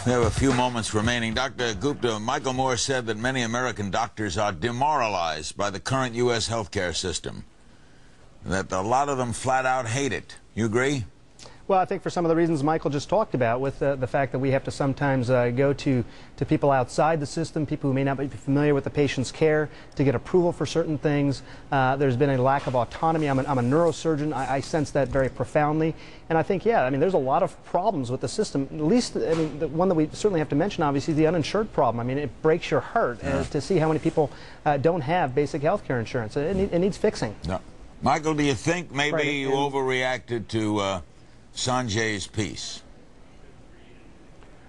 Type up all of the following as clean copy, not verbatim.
We have a few moments remaining. Dr. Gupta, Michael Moore said that many American doctors are demoralized by the current U.S. healthcare system, that a lot of them flat out hate it. You agree? Well, I think for some of the reasons Michael just talked about, with the fact that we have to sometimes go to people outside the system, people who may not be familiar with the patient's care, to get approval for certain things. There's been a lack of autonomy. I'm a neurosurgeon. I sense that very profoundly. And I think, yeah, I mean, there's a lot of problems with the system. At least, I mean, the one that we certainly have to mention, obviously, is the uninsured problem. I mean, it breaks your heart to see how many people don't have basic health care insurance. It needs fixing. No. Michael, do you think maybe you overreacted to Sanjay's piece?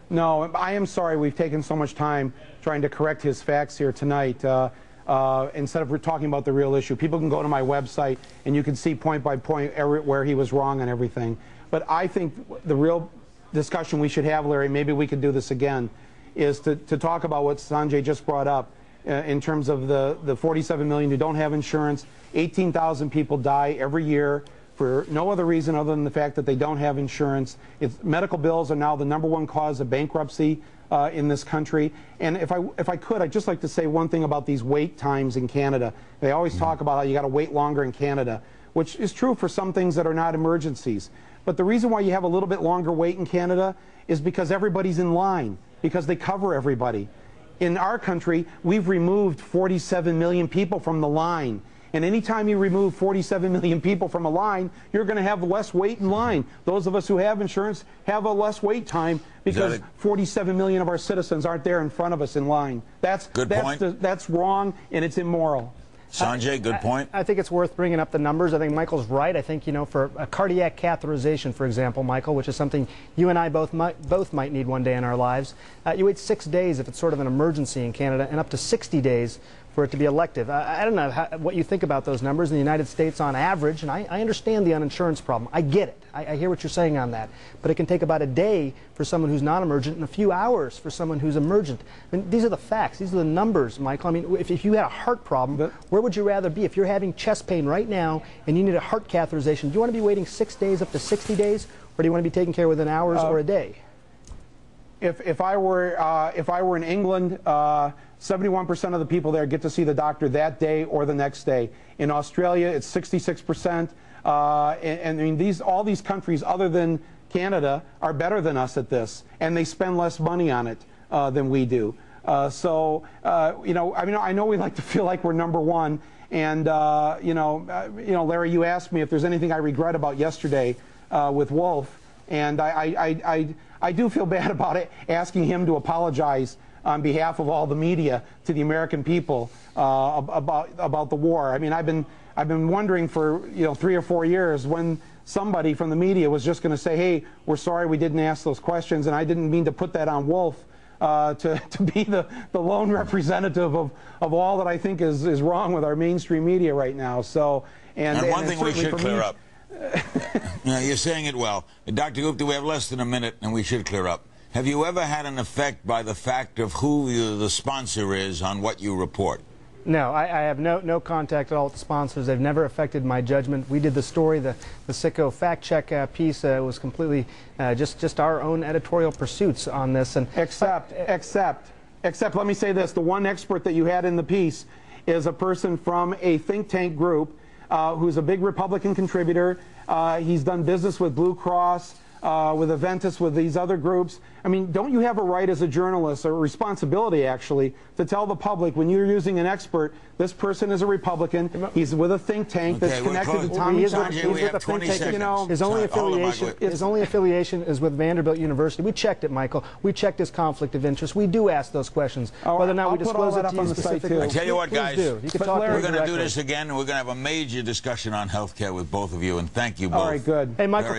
No, I am sorry we've taken so much time trying to correct his facts here tonight instead of talking about the real issue. People can go to my website and you can see point by point where he was wrong on everything. But I think the real discussion we should have, Larry, maybe we could do this again, is to talk about what Sanjay just brought up in terms of the 47 million who don't have insurance. 18,000 people die every year for no other reason other than the fact that they don't have insurance. Medical bills are now the #1 cause of bankruptcy in this country. And if I could, I'd just like to say one thing about these wait times in Canada. They always talk about how you got to wait longer in Canada, which is true for some things that are not emergencies. But the reason why you have a little bit longer wait in Canada is because everybody's in line, because they cover everybody. In our country, we've removed 47 million people from the line. And anytime you remove 47 million people from a line, you're going to have less wait in line. Those of us who have insurance have a less wait time because 47 million of our citizens aren't there in front of us in line. That's wrong, and it's immoral. Sanjay, good point. I think it's worth bringing up the numbers. I think Michael's right. I think, you know, for a cardiac catheterization, for example, Michael, which is something you and I both might need one day in our lives, you wait 6 days if it's sort of an emergency in Canada, and up to 60 days for it to be elective. I don't know what you think about those numbers in the United States on average, and I understand the uninsurance problem. I get it. I hear what you're saying on that. But it can take about a day for someone who's not emergent and a few hours for someone who's emergent. I mean, these are the facts. These are the numbers, Michael. I mean, if you had a heart problem, where would you rather be? If you're having chest pain right now and you need a heart catheterization, do you want to be waiting 6 days up to 60 days, or do you want to be taken care of within hours or a day? If I were in England, 71% of the people there get to see the doctor that day or the next day. In Australia, it's 66%. And I mean, all these countries other than Canada are better than us at this, and they spend less money on it than we do. You know, I know we like to feel like we're #1, and you know, Larry, you asked me if there's anything I regret about yesterday with Wolf, and I do feel bad about it, asking him to apologize on behalf of all the media to the American people about the war. I mean, I've been wondering for 3 or 4 years when somebody from the media was just going to say, "Hey, we're sorry we didn't ask those questions," and I didn't mean to put that on Wolf to be the lone representative of all that I think is wrong with our mainstream media right now. So and one thing we should clear up. No, you're saying it well. Dr. Gupta, we have less than a minute, and we should clear up. Have you ever had an effect by the fact of who the sponsor is on what you report? No, I have no contact at all with the sponsors. They've never affected my judgment. We did the story, the Sicko fact-check piece was completely just our own editorial pursuits on this. And Except, let me say this, the one expert that you had in the piece is a person from a think tank group who's a big Republican contributor. He's done business with Blue Cross, with Aventis, with these other groups. I mean, don't you have a right as a journalist, or a responsibility actually, to tell the public when you're using an expert, this person is a Republican, he's with a think tank that's connected to Tommy Sanjay, we have 20 seconds. You know, his only affiliation is with Vanderbilt University. We checked it, Michael. We checked his conflict of interest. We do ask those questions. Whether or not we disclose it to you specifically. I tell you what, guys, we're going to do this again, and we're going to have a major discussion on health care with both of you, and thank you both. All right, good. Hey, Michael,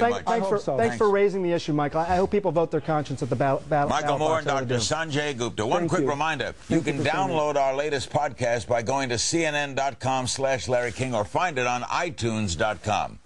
thanks for raising the issue, Michael. I hope people vote their conscience at the ballot. Michael Moore and Dr. Sanjay Gupta. One quick reminder, you can download our latest podcast by going to CNN.com/Larry King or find it on iTunes.com.